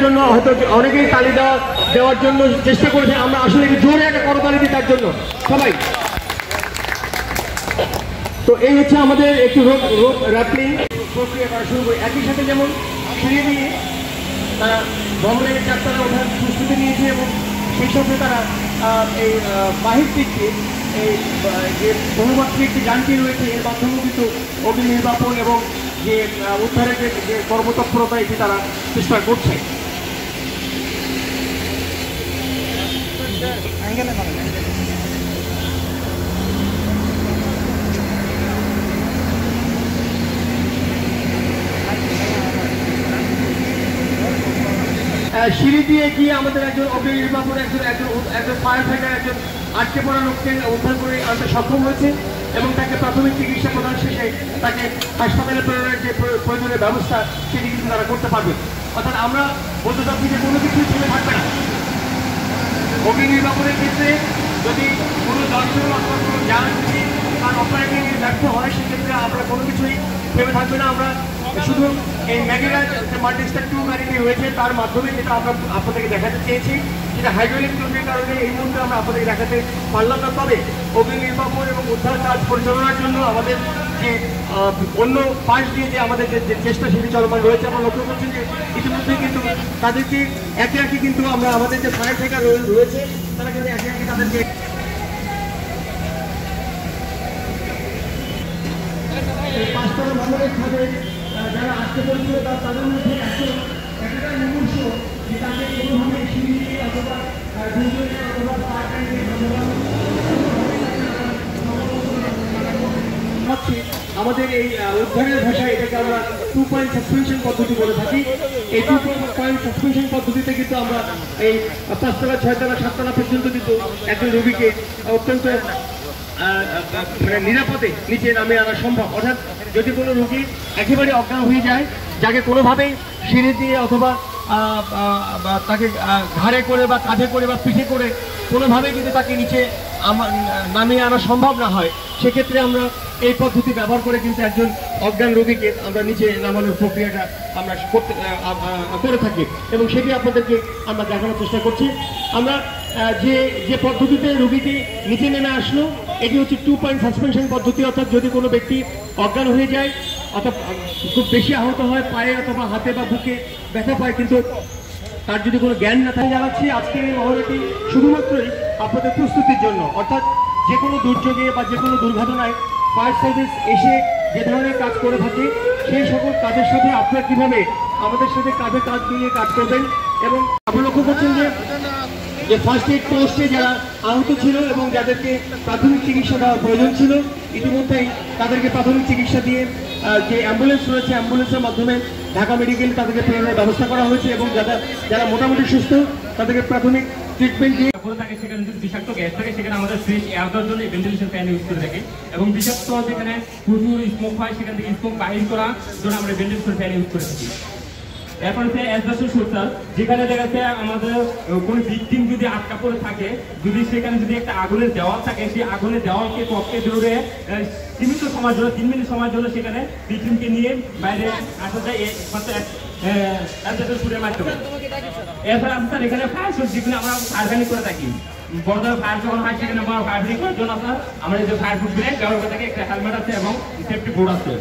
জন্য হয়তো অনেকেই তালি দেওয়ার জন্য চেষ্টা করেছে। আমরা আসলে জোরে একটা করতালি দিই তার জন্য সবাই। তো এই হচ্ছে আমাদের একটু রোপ র্যাপলিং প্রক্রিয়া করা শুরু করি। একই সাথে যেমন সিঁড়ি দিয়ে তারা ভবনের চারতলা ওঠার প্রস্তুতি নিয়েছে এবং সেই সঙ্গে তারা এই বাহির দিককে এই যে বহুমাত্রিক একটি যানটি রয়েছে এর মাধ্যমেও কিন্তু অগ্নি নির্বাপন এবং যে উদ্ধারের যে কর্মতৎপরতা এটি তারা চেষ্টা করছে। সিঁড়ি দিয়ে গিয়ে আমাদের একজন অগ্নি নির্বাপন একজন ফায়ার ফাইটার একজন আটকে পড়া লোককে উদ্ধার করে আনতে সক্ষম হয়েছে এবং তাকে প্রাথমিক চিকিৎসা প্রদান শেষে তাকে হাসপাতালে প্রেরণের যে প্রয়োজনীয় ব্যবস্থা সেটি কিন্তু তারা করতে পারবে। অর্থাৎ আমরা বলতে চাচ্ছি যে কোনো কিছুই থেমে থাকবে না। অগ্নি নির্বাপনের ক্ষেত্রে যদি কোনো যন্ত্র অথবা কোনো যান যদি তার অপারেটিং ব্যর্থ হয় সেক্ষেত্রে আমরা কোনো কিছুই থেমে থাকবে না। আমরা শুধু এই ম্যাগেরা যে মাল্টিস্টার 2 গাড়িটি রয়েছে তার মাধ্যমে যেটা আমরা আপনাদেরকে দেখাতে চেয়েছি, যেটা হাইড্রোলিক ত্রুটির কারণে এই মুহূর্তে আমরা আপনাদেরকে দেখাতে পারলাম না। তবে অগ্নি নির্বাপন এবং উদ্ধার কাজ পরিচালনার জন্য আমাদের যে অন্য পাশ দিয়ে যে আমাদের যে চেষ্টা সেটি চলমান রয়েছে। আমরা লক্ষ্য করছি যে ইতিমধ্যে কিন্তু তাদেরকে একে একে কিন্তু আমরা আমাদের যে ফায়ার ফাইটার রয়েছে তারা কিন্তু একে একে তাদেরকে পাঁচতলা ভবনের ছাদে যারা আসতে পড়ছিল তাদের মধ্যে একটা মুমূর্ষ যে তাকে কোনোভাবে সিঁড়ি দিয়ে অথবা আমাদের এই উদ্ধারের ভাষায় এটাকে আমরা 2 পয়েন্ট সাসপেনশন পদ্ধতি বলে থাকি। এই 2 পয়েন্ট সাসপেনশন পদ্ধতিতে কিন্তু আমরা এই 5 তলা 6 তলা 7 তলা পর্যন্ত কিন্তু একজন রোগীকে অত্যন্ত নিরাপদে নিচে নামে আনা সম্ভব। অর্থাৎ যদি কোনো রোগী একেবারে অজ্ঞান হয়ে যায়, যাকে কোনোভাবেই সিঁড়ি দিয়ে অথবা তাকে ঘাড়ে করে বা কাঁধে করে বা পিঠে করে কোনোভাবেই যদি তাকে নিচে নামিয়ে আনা সম্ভব না হয়, সেক্ষেত্রে আমরা এই পদ্ধতি ব্যবহার করে কিন্তু একজন অজ্ঞান রোগীকে আমরা নিচে নামানোর প্রক্রিয়াটা আমরা করে থাকি এবং সেটি আপনাদেরকে আমরা দেখানোর চেষ্টা করছি। আমরা যে পদ্ধতিতে রোগীকে নিচে নেমে আসলো এটি হচ্ছে 2 পয়েন্ট সাসপেনশন পদ্ধতি। অর্থাৎ যদি কোনো ব্যক্তি অজ্ঞান হয়ে যায় অথবা খুব বেশি আহত হয়, পায়ে অথবা হাতে বা বুকে ব্যথা পায়, কিন্তু তার যদি কোনো জ্ঞান না থাকে, জানাচ্ছি আজকের এই মহড়াটি শুধুমাত্রই আপনাদের প্রস্তুতির জন্য। অর্থাৎ যে কোনো দুর্যোগে বা যে কোনো দুর্ঘটনায় ফায়ার সার্ভিস এসে যে ধরনের কাজ করে থাকে সেই সকল কাজের সাথে আপনারা কীভাবে আমাদের সাথে কাঁধে কাঁধ মিলিয়ে কাজ করবেন। এবং আপনারা লক্ষ্য করছেন যে ফার্স্ট এইড পোস্টে যারা আহত ছিল এবং যাদেরকে প্রাথমিক চিকিৎসা দেওয়ার প্রয়োজন ছিল ইতিমধ্যেই তাদেরকে প্রাথমিক চিকিৎসা দিয়ে যে অ্যাম্বুলেন্স রয়েছে অ্যাম্বুলেন্সের মাধ্যমে ঢাকা মেডিকেল তাদেরকে প্রেরণের ব্যবস্থা করা হয়েছে এবং যারা মোটামুটি সুস্থ তাদেরকে প্রাথমিক ট্রিটমেন্ট দিয়ে থাকে। সেখানে যদি বিষাক্ত গ্যাস থাকে সেখানে আমাদের ফ্রেশ এয়ার দেওয়ার জন্য ভেন্টিলেশন ফ্যান ইউজ করে থাকি এবং বিষাক্ত যেখানে প্রচুর স্মোক হয় সেখান থেকে স্মোক বাহির করার জন্য আমরা ভেন্টিলেশন ফ্যান ইউজ করে থাকি। এরপর হচ্ছে অ্যাসবেস্টস শেল্টার, যেখানে দেখা যাচ্ছে আমাদের কোনো ভিকটিম যদি আটকা পড়ে থাকে, যদি সেখানে যদি একটা আগুনের দেওয়াল থাকে, সেই আগুনের দেওয়ালকে টপকে ধরে সীমিত সময়ের জন্য 3 মিনিট সময়ের জন্য সেখানে ভিকটিমকে নিয়ে বাইরে আসা যায় অ্যাসবেস্টস মাধ্যমে। এরপর আপনার এখানে ফায়ার সোর্স যেগুলো আমরা ফায়ারফাইটিং করে থাকি, বড় ফায়ার যখন হয় সেখানে আমরা ফায়ারফাইটিং করার জন্য আমরা যে ফায়ার প্রুফ ব্যাগ ব্যবহার করে থাকি, একটা হেলমেট আছে এবং সেফটি বোর্ড আছে।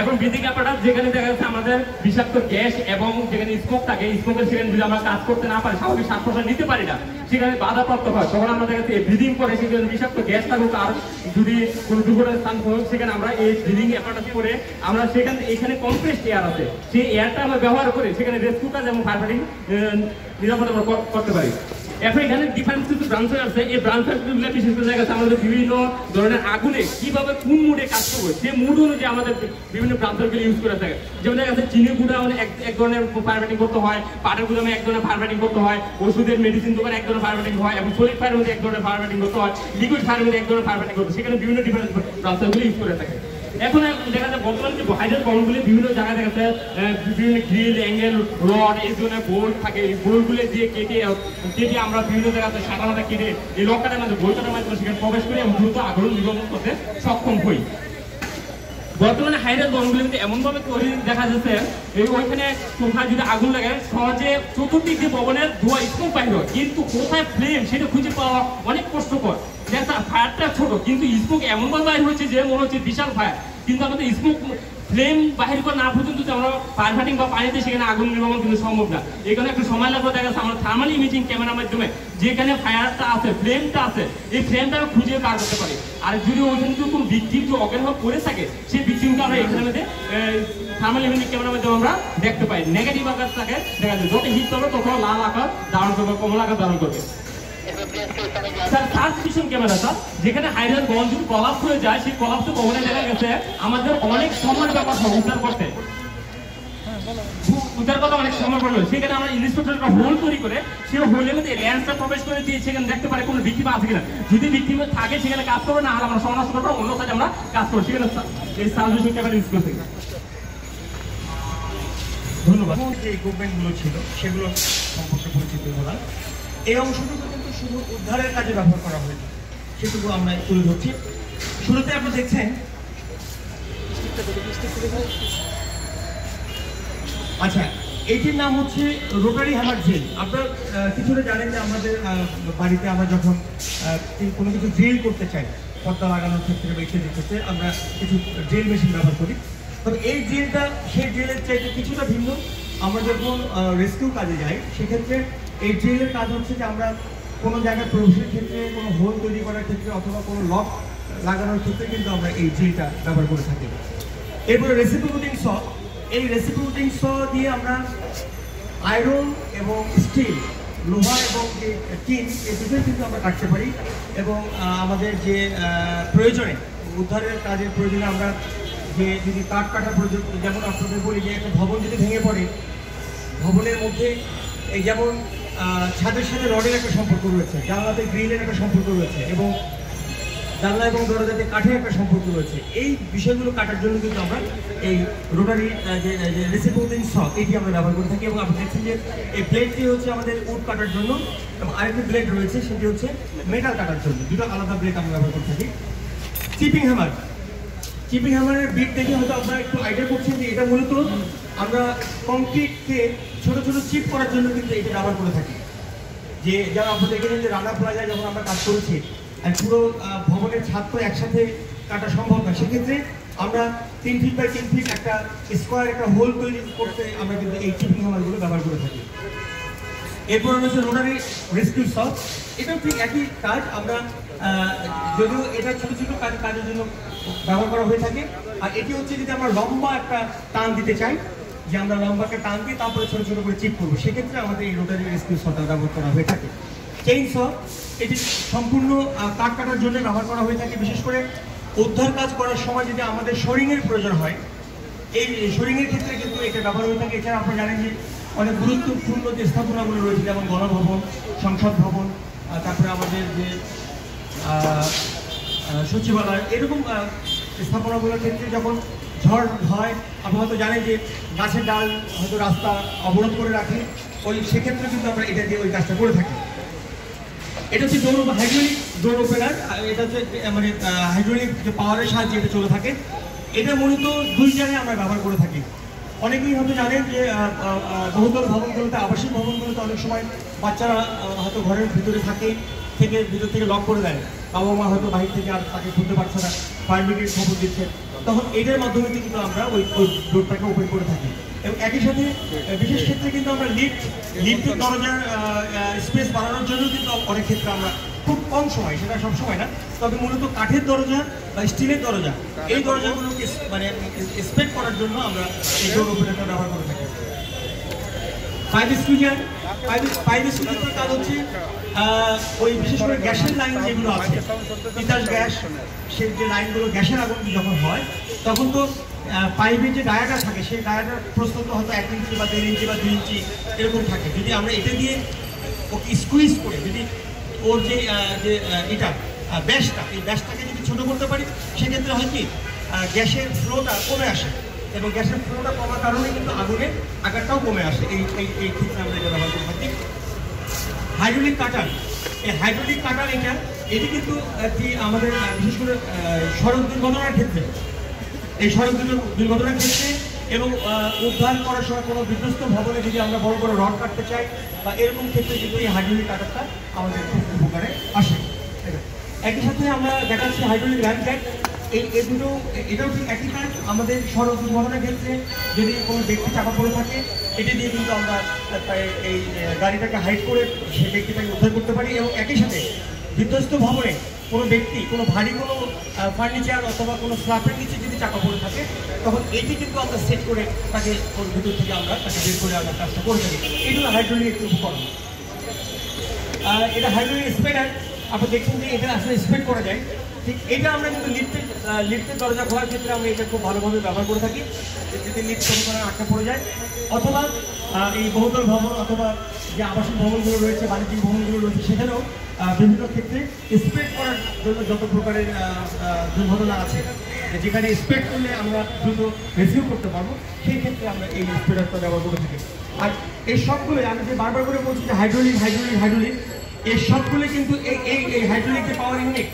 এখন বিদিক অ্যাপারেটাস যেখানে দেখা যাচ্ছে আমাদের বিষাক্ত গ্যাস এবং যেখানে স্মোক থাকে, স্মোকের সেখানে যদি আমরা কাজ করতে না পারি, স্বাভাবিক শ্বাস প্রশ্বাস নিতে পারি না, সেখানে বাধাপ্রাপ্ত হয়, তখন আমরা দেখা যাচ্ছে ব্রিদিং করে সেখানে বিষাক্ত গ্যাস থাকুক আর যদি কোনো দুর্ঘটনার স্থান হোক সেখানে আমরা এই ব্রিদিং অ্যাপারেটাস করে আমরা সেখানে এখানে কম্প্রেসড এয়ার আছে, সেই এয়ারটা আমরা ব্যবহার করে সেখানে রেস্কিউ কাজ এবং ফায়ারফাইটিং নিরাপদে করতে পারি। এখন এখানে ডিফারেন্স কিছু ব্রাঞ্চ আছে, এই ব্রাঞ্চগুলো বিশেষ করে দেখা যাচ্ছে আমাদের বিভিন্ন ধরনের আগুনে কিভাবে কোন মুডে কাজ করবে সেই মুড অনুযায়ী আমাদের বিভিন্ন ব্রাঞ্চগুলো ইউজ করে থাকে। যেমন দেখা যাচ্ছে চিনির গুঁড়া এক ধরনের ফায়ারফাইটিং করতে হয়, পাটের গুঁড়ামে এক ধরনের ফায়ারফাইটিং করতে হয়, ওষুধের মেডিসিন দোকানে এক ধরনের ফায়ারফাইটিং হয় এবং সলিড ফায়ারের মধ্যে এক ধরনের ফায়ারফাইটিং করতে হয়, লিকুইড ফায়ারের মধ্যে এক ধরনের ফায়ারফাইটিং করতে হয়, সেখানে বিভিন্ন ডিফারেন্স ব্রাঞ্চগুলো ইউজ করে থাকে। এখন দেখা যায় বর্তমানে যে হাইড্রোলিক বলগুলি বিভিন্ন জায়গায় দেখা যাচ্ছে বিভিন্ন গ্রিল অ্যাঙ্গেল রড এই ধরনের বোল্ট থাকে, এই বোল্টগুলো দিয়ে কেটে আমরা বিভিন্ন জায়গাতে সাধারণত কেটে এই লকারের মাধ্যমে বোল্টের মাধ্যমে সেখানে প্রবেশ করি এবং দ্রুত আগুন নির্গমন করতে সক্ষম হই। বর্তমানে হাইরাস বনগুলো কিন্তু এমনভাবে তৈরি দেখা যাচ্ছে এই ওইখানে কোথায় যদি আগুন লাগে সহজে চতুর্দিক দিয়ে ভবনের ধোঁয়া স্মোক বাইর হয়, কিন্তু কোথায় ফ্লেম সেটা খুঁজে পাওয়া অনেক কষ্টকর। দেখা ফায়ারটা ছোট কিন্তু স্মোক এমনভাবে বাইর হচ্ছে যে মনে হচ্ছে বিশাল ফায়ার, কিন্তু আমাদের স্মোক ফ্লেম বাহির করা না পর্যন্ত আমরা ফায়ার ফাইটিং বা পানিতে সেখানে আগুন নির্বাপন কিন্তু সম্ভব না। এখানে একটু সময় লাগবে, দেখা যাচ্ছে আমরা থার্মাল ইমেজিং ক্যামেরার মাধ্যমে যেখানে ফায়ারটা আছে ফ্লেমটা আছে এই ফ্লেমটা খুঁজে বার করতে পারি। আর যদি ওইখানে কোনো ভিকটিম যে অজ্ঞান হয়ে পড়ে থাকে সেই ভিকটিমকে আমরা এখানে মধ্যে থার্মাল ইমেজিং ক্যামেরার মাধ্যমে আমরা দেখতে পাই। নেগেটিভ আকার থাকে দেখা যায়, যত হিট করবে তত লাল আকার ধারণ করবে, কমলা আকার ধারণ করবে। স্যার ট্রান্সমিশন ক্যামেরা স্যার, যেখানে হাইড্রোজেন বন্ড যদি কলাপস হয়ে যায় সেই কলাপস কখনো দেখা গেছে আমাদের অনেক সময় ব্যাপার উদ্ধার করতে অনেক সময় পড়বে। সেখানে আমরা ইনস্পেক্টর একটা হোল তৈরি করে সেই হোলের মধ্যে ল্যান্সটা প্রবেশ করে দিয়ে সেখানে দেখতে পারে কোনো ভিকটিম আছে কিনা। যদি ভিকটিম থাকে সেখানে কাজ করবে, না হলে আমরা সমাজ করবো, অন্য কাজে আমরা কাজ করবো। সেখানে এই ট্রান্সমিশন ক্যামেরা ইউজ করতে। ধন্যবাদ। যে ইকুইপমেন্টগুলো ছিল সেগুলো সম্পর্কে পরিচিত হলাম। এই অংশটুকু কিন্তু শুধু উদ্ধারের কাজে ব্যবহার করা হয়েছে, সেটুকু আমরা তুলে ধরছি। শুরুতে আপনি দেখছেন, আচ্ছা এইটির নাম হচ্ছে রোটারি হ্যামার জেল। আপনারা কিছুটা জানেন যে আমাদের বাড়িতে আমরা যখন কোনো কিছু ড্রিল করতে চাই, পর্দা লাগানোর ক্ষেত্রে বা ইত্যাদির ক্ষেত্রে আমরা কিছু ড্রিল মেশিন ব্যবহার করি। তবে এই ড্রিলটা সেই ড্রিলের চাইতে কিছুটা ভিন্ন। আমরা যখন রেস্কিউ কাজে যাই সেক্ষেত্রে এই ড্রিলের কাজ হচ্ছে যে আমরা কোনো জায়গায় প্রবেশের ক্ষেত্রে, কোনো হোল তৈরি করার ক্ষেত্রে অথবা কোনো লক লাগানোর ক্ষেত্রে কিন্তু আমরা এই ড্রিলটা ব্যবহার করে থাকি। এরপরে রেসিপিউটিং স, এই রেসিপিউটিং স দিয়ে আমরা আয়রন এবং স্টিল, লোহা এবং যে টিন, এই দুটোই কিন্তু আমরা কাটতে পারি। এবং আমাদের যে প্রয়োজনে উদ্ধারের কাজের প্রয়োজনে আমরা যে যদি কাঠ কাটার প্রয়োজন, যেমন আপনাদের বলি যে একটা ভবন যদি ভেঙে পড়ে, ভবনের মধ্যে এই যেমন ছাদের সাথে রডের একটা সম্পর্ক রয়েছে, জানলাতে গ্রিলের একটা সম্পর্ক রয়েছে এবং জানলা এবং দরজাতে কাঠের একটা সম্পর্ক রয়েছে। এই বিষয়গুলো কাটার জন্য কিন্তু আমরা এই রোটারি যে রেসিপিউটিং স এটি আমরা ব্যবহার করে থাকি। এবং আপনি দেখছেন যে এই ব্লেডটি হচ্ছে আমাদের উড কাটার জন্য এবং আরেকটি ব্লেড রয়েছে সেটি হচ্ছে মেটাল কাটার জন্য। দুটো আলাদা ব্লেড আমরা ব্যবহার করে থাকি। চিপিং হ্যামার, চিপিং হ্যামারের বিট দেখে হয়তো আপনারা একটু আইডিয়া করছেন যে এটা মূলত আমরা কংক্রিটকে ছোট ছোট চিপ করার জন্য কিন্তু এটা ব্যবহার করে থাকি। যে যারা আপনি দেখেছেন যে রানা প্লাজায় যখন আমরা কাজ করেছি আর পুরো ভবনের ছাদ তো একসাথে কাটা সম্ভব না, সেক্ষেত্রে আমরা 3 ফিট বাই 3 ফিট একটা স্কোয়ার একটা হোল তৈরি করতে আমরা কিন্তু এই চিপিং হ্যামারগুলো ব্যবহার করে থাকি। এরপর হচ্ছে রোটারি রেস্কিউ স, এটাও ঠিক একই কাজ। আমরা যদিও এটা ছোট ছোট কাজের জন্য ব্যবহার করা হয়ে থাকে। আর এটি হচ্ছে যদি আমরা লম্বা একটা টান দিতে চাই, যে আমরা লম্বাকে টান দিয়ে তারপরে ছোট ছোট করে চিপ করবো, সেক্ষেত্রে আমাদের এই রোটারি রেস্কিউ সটা ব্যবহার করা হয়ে থাকে। চেইন স, এটি সম্পূর্ণ কাঠ কাটার জন্য ব্যবহার করা হয়ে থাকে। বিশেষ করে উদ্ধার কাজ করার সময় যদি আমাদের শোরিংয়ের প্রয়োজন হয়, এই শোরিংয়ের ক্ষেত্রে কিন্তু এটা ব্যবহার হয়ে থাকে। এছাড়া আপনারা জানেন যে অনেক গুরুত্বপূর্ণ যে স্থাপনাগুলো রয়েছে, যেমন গণভবন, সংসদ ভবন, তারপরে আমাদের যে সচিবালয়, এরকম স্থাপনাগুলোর ক্ষেত্রে যখন ঝড় হয়, আপনি হয়তো জানেন যে গাছের ডাল হয়তো রাস্তা অবরোধ করে রাখে, ওই সেক্ষেত্রে কিন্তু আমরা এটা দিয়ে ওই কাজটা করে থাকি। এটা হচ্ছে হাইড্রোলিক ডোর ওপেনার। এটা হচ্ছে মানে হাইড্রোলিক যে পাওয়ারের সাহায্যে এটা চলে থাকে। এটা মূলত 2 জায়গায় আমরা ব্যবহার করে থাকি। অনেকেই হয়তো জানেন যে বহুতল ভবনগুলোতে, আবাসিক ভবনগুলোতে অনেক সময় বাচ্চারা হয়তো ঘরের ভিতরে থেকে ভিতর থেকে লক করে দেয়, বাবা মা হয়তো বাহির থেকে আর তাকে খুলতে পারছে না, ফায়ার ব্রিগেড খবর দিচ্ছে, তখন এটার মাধ্যমে কিন্তু আমরা ওই ডোরটাকে ওপেন করে থাকি। এবং একই সাথে বিশেষ ক্ষেত্রে কিন্তু আমরা লিফটের দরজার স্পেস বাড়ানোর জন্য কিন্তু অনেক ক্ষেত্রে আমরা খুব কম সময়, সেটা সব সময় না, তবে মূলত কাঠের দরজা বা স্টিলের দরজা, এই দরজাগুলোকে মানে স্পেক করার জন্য আমরা এই ডোর ওপেনারটা ব্যবহার করে থাকি। পাইপ স্কুইজার, পাইপ স্কুইজারের কাজ হচ্ছে ওই বিশেষ করে গ্যাসের লাইন যেগুলো আছে, তিতাস গ্যাস, সে যে লাইনগুলো গ্যাসের আগুন যখন হয় তখন তো পাইপের যে ডায়াটা থাকে সেই ডায়াটার প্রস্থ তো হয়তো 1 ইঞ্চি বা 1.5 ইঞ্চি বা 2 ইঞ্চি এরকম থাকে। যদি আমরা এটা দিয়ে ওকে স্কুইজ করে যদি ওর যে এটা ব্যাসটা, এই ব্যাসটাকে যদি ছোটো করতে পারি, সেক্ষেত্রে হয় কি গ্যাসের ফ্লোটা কমে আসে এবং গ্যাসের ফ্লোটা কমার কারণে কিন্তু আগুনের আকারটাও কমে আসে। এই ক্ষেত্রে আমরা এটা ব্যবহার করে থাকি। হাইড্রোলিক কাটার, এই হাইড্রোলিক কাটার এটি কিন্তু একটি আমাদের বিশেষ করে সড়ক দুর্ঘটনার ক্ষেত্রে এই সড়ক দুর্ঘটনার ক্ষেত্রে এবং উদ্ধার করার সময় কোনো বিধ্বস্ত ভবনে যদি আমরা বড় বড় রড কাটতে চাই বা এরকম ক্ষেত্রে কিন্তু এই হাইড্রোলিক কাটারটা আমাদের খুব উপকারে আসে। একই সাথে আমরা দেখাচ্ছি হাইড্রোলিক র্যাম্প ট্যাগ, এটাও ঠিক একই কাজ। আমাদের সড়ক দুর্ঘটনার ক্ষেত্রে যদি কোনো ব্যক্তি চাপা পড়ে থাকে, এটি দিয়ে কিন্তু আমরা এই গাড়িটাকে হাইড করে সেই ব্যক্তিটাকে উদ্ধার করতে পারি। এবং একই সাথে বিধ্বস্ত ভবনে কোনো ব্যক্তি কোনো ভারী কোনো ফার্নিচার অথবা কোনো স্ল্যাবের নিচে যদি চাপা পড়ে থাকে, তখন এটি কিন্তু আমরা সেট করে তাকে ওর ভিতর থেকে আমরা তাকে বের করে আমরা কাজটা করে থাকি। এগুলো হাইড্রোলিক একটি উপকরণ। এটা হাইড্রোলিক স্প্রেডার, আপনি দেখছেন যে এটা আসলে স্প্রেড করা যায়। ঠিক এটা আমরা কিন্তু লিফটের দরজা খোলার ক্ষেত্রে আমরা এটা খুব ভালোভাবে ব্যবহার করে থাকি, যদি লিফট কোনো কারণে আটকা পড়ে যায়, অথবা এই বহুতল ভবন অথবা যে আবাসিক ভবনগুলো রয়েছে, বাণিজ্যিক ভবনগুলো রয়েছে, সেখানেও বিভিন্ন ক্ষেত্রে স্প্রেড করার জন্য যত প্রকারের দুর্ঘটনা আছে, যেখানে স্প্রেড করলে আমরা দ্রুত রেসিউ করতে পারবো, সেই ক্ষেত্রে আমরা এই স্প্রেডারটা ব্যবহার করে থাকি। আর এই সবগুলো আমি যে বারবার করে বলছি যে হাইড্রোলিক হাইড্রোলিক হাইড্রোলিক, এই সবগুলো কিন্তু এই হাইড্রোলিক যে পাওয়ার ইউনিট,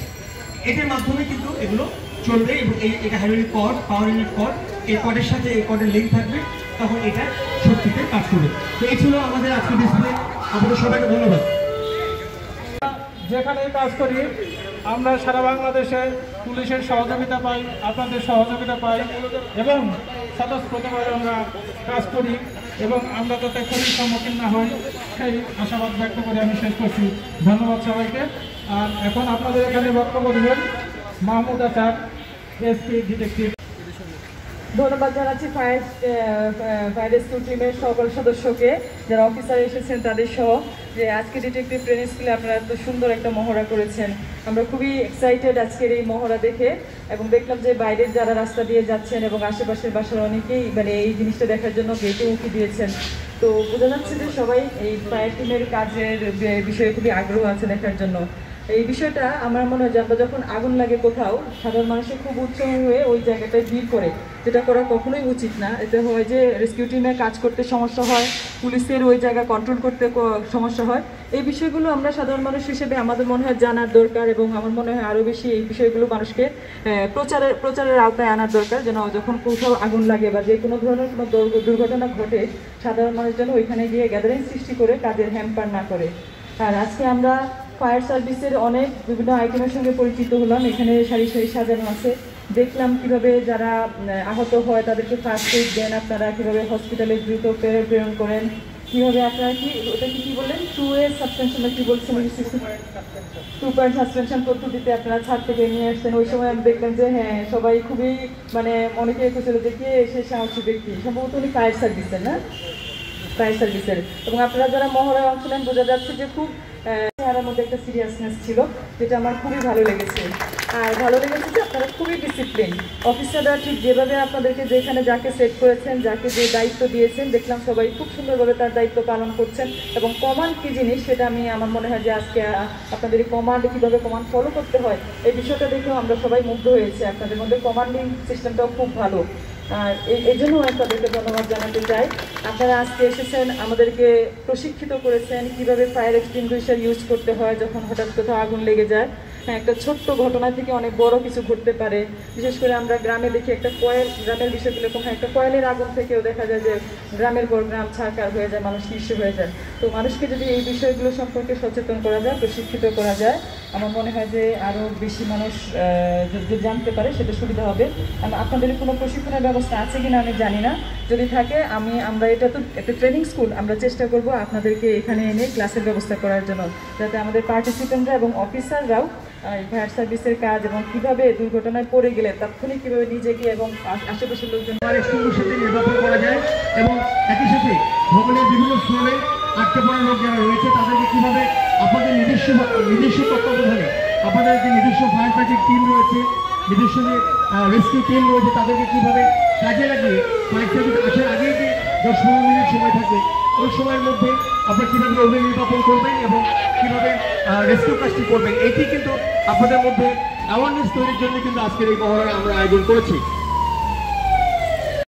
এটার মাধ্যমে কিন্তু এগুলো চলবে। এবং এটা hydraulic cord, power unit cord, এই কর্ডের সাথে এই কর্ডের লিঙ্ক থাকবে, তখন এটা শক্তিতে কাজ করবে। তো এই ছিল আমাদের আজকে ডিসপ্লে। আপনাদের সবাইকে ধন্যবাদ। যেখানে কাজ করি আমরা সারা বাংলাদেশে পুলিশের সহযোগিতা পাই, আপনাদের সহযোগিতা পাই এবং স্বতঃস্ফূর্তভাবে আমরা কাজ করি এবং আমরা যাতে ক্ষতির সম্মুখীন না হই সেই আশাবাদ ব্যক্ত করে আমি শেষ করছি। ধন্যবাদ সবাইকে। আর এখন আপনাদের এখানে বক্তব্য দেবেন মাহমুদ আচার, এসপি ডিটেকটিভ। ধন্যবাদ জানাচ্ছি ফায়ার রেস্কিউ টিমের সকল সদস্যকে, যারা অফিসার এসেছেন তাদের সহ, যে আজকে ডিটেকটিভ ট্রেনিং স্কুলে আপনারা এত সুন্দর একটা মহড়া করেছেন। আমরা খুবই এক্সাইটেড আজকের এই মহড়া দেখে, এবং দেখলাম যে বাইরের যারা রাস্তা দিয়ে যাচ্ছেন এবং আশেপাশের বাসার অনেকেই মানে এই জিনিসটা দেখার জন্য গেটে উঁকি দিয়েছেন। তো বোঝা যাচ্ছে যে সবাই এই ফায়ার টিমের কাজের বিষয়ে খুবই আগ্রহ আছে দেখার জন্য। এই বিষয়টা আমার মনে হয় যে আমরা যখন আগুন লাগে কোথাও, সাধারণ মানুষের খুব উৎসাহ হয়ে ওই জায়গাটায় ভিড় করে, যেটা করা কখনোই উচিত না। এতে হয় যে রেস্কিউ টিমে কাজ করতে সমস্যা হয়, পুলিশের ওই জায়গা কন্ট্রোল করতে সমস্যা হয়। এই বিষয়গুলো আমরা সাধারণ মানুষ হিসেবে আমাদের মনে হয় জানার দরকার, এবং আমার মনে হয় আরও বেশি এই বিষয়গুলো মানুষকে প্রচারের আওতায় আনার দরকার, যেন যখন কোথাও আগুন লাগে বা যে কোনো ধরনের কোনো দুর্ঘটনা ঘটে, সাধারণ মানুষ যেন ওইখানে গিয়ে গ্যাদারিং সৃষ্টি করে কাজের হ্যাম্পার না করে। আর আজকে আমরা ফায়ার সার্ভিসের অনেক বিভিন্ন আইটেমের সঙ্গে পরিচিত হলাম। এখানে সারি সারি সাজানো আছে, দেখলাম কিভাবে যারা আহত হয় তাদেরকে ফার্স্ট এইড দেন, আপনারা কীভাবে হসপিটালে দ্রুত প্রেরণ করেন, কীভাবে আপনারা ওটা কি বললেন 2A সাসপেনশন কি বলছেন, 2 পয়েন্ট সাসপেনশন পদ্ধতিতে আপনারা ছাদ থেকে নিয়ে আসছেন। ওই সময় আমি দেখলাম যে হ্যাঁ সবাই খুবই মানে অনেকে এসেছিল যে কে এসে সাহসী ব্যক্তি, সম্ভবত উনি ফায়ার সার্ভিসের না, ফায়ার সার্ভিসের। এবং আপনারা যারা মহড়ায় অংশ নেন বোঝা যাচ্ছে যে খুব চেহারার মধ্যে একটা সিরিয়াসনেস ছিল, যেটা আমার খুবই ভালো লেগেছে। আর ভালো লেগেছে যে আপনারা খুবই ডিসিপ্লিন অফিসাররা, ঠিক যেভাবে আপনাদেরকে যেখানে যাকে সেট করেছেন, যাকে যে দায়িত্ব দিয়েছেন, দেখলাম সবাই খুব সুন্দরভাবে তার দায়িত্ব পালন করছেন। এবং কমান্ড কী জিনিস সেটা আমার মনে হয় যে আজকে আপনাদের এই কমান্ড কীভাবে কমান্ড ফলো করতে হয় এই বিষয়টা দেখেও আমরা সবাই মুগ্ধ হয়েছি। আপনাদের মধ্যে কমান্ডিং সিস্টেমটাও খুব ভালো, আর এই জন্য আপনাদেরকে ধন্যবাদ জানাতে চাই। আপনারা আজকে এসেছেন, আমাদেরকে প্রশিক্ষিত করেছেন কীভাবে ফায়ার এক্সটিংগুইশার ইউজ করতে হয় যখন হঠাৎ কোথাও আগুন লেগে যায়। হ্যাঁ, একটা ছোট্ট ঘটনা থেকে অনেক বড় কিছু ঘটতে পারে। বিশেষ করে আমরা গ্রামে দেখি একটা কয়েল, গ্রামের বিষয়গুলো এরকম, একটা কয়েলের আগুন থেকেও দেখা যায় যে গ্রামের পর গ্রাম ছাড়কার হয়ে যায়, মানুষ নিঃস্ব হয়ে যায়। তো মানুষকে যদি এই বিষয়গুলো সম্পর্কে সচেতন করা যায়, প্রশিক্ষিত করা যায়, আমার মনে হয় যে আরও বেশি মানুষ যদি জানতে পারে সেটা সুবিধা হবে। আপনাদের কোনো প্রশিক্ষণের ব্যবস্থা আছে কিনা আমি জানি না, যদি থাকে আমরা এটা তো একটা ট্রেনিং স্কুল, আমরা চেষ্টা করব আপনাদেরকে এখানে এনে ক্লাসের ব্যবস্থা করার জন্য, যাতে আমাদের পার্টিসিপেন্টরা এবং অফিসাররাও ফায়ার সার্ভিসের কাজ এবং কীভাবে দুর্ঘটনায় পড়ে গেলে তাৎক্ষণিক কীভাবে নিজেকে এবং আশেপাশের লোকজন সাথে নির্বাচন করা যায়। এবং একই সাথে ভবনের বিভিন্ন ফ্লোরে আটকে পড়া লোক যারা রয়েছে তাদেরকে কীভাবে আপনাদের নিজস্ব তত্ত্বাবধানে, আপনাদের যে নিজস্ব ফায়ার ফাইটিং টিম রয়েছে, নিজস্ব যে রেস্কিউ টিম রয়েছে, তাদেরকে কীভাবে কাজে লাগিয়ে ফায়ার সার্ভিস আসার আগে যে 10-15 মিনিট সময় থাকে, ওই সময়ের মধ্যে আপনারা কীভাবে অগ্নি নির্বাপন করবেন এবং কীভাবে রেস্কিউ কাজটি করবেন, এটি কিন্তু আপনাদের মধ্যে অ্যাওয়ারনেস তৈরির জন্য কিন্তু আজকের এই মহড়া আমরা আয়োজন করেছি।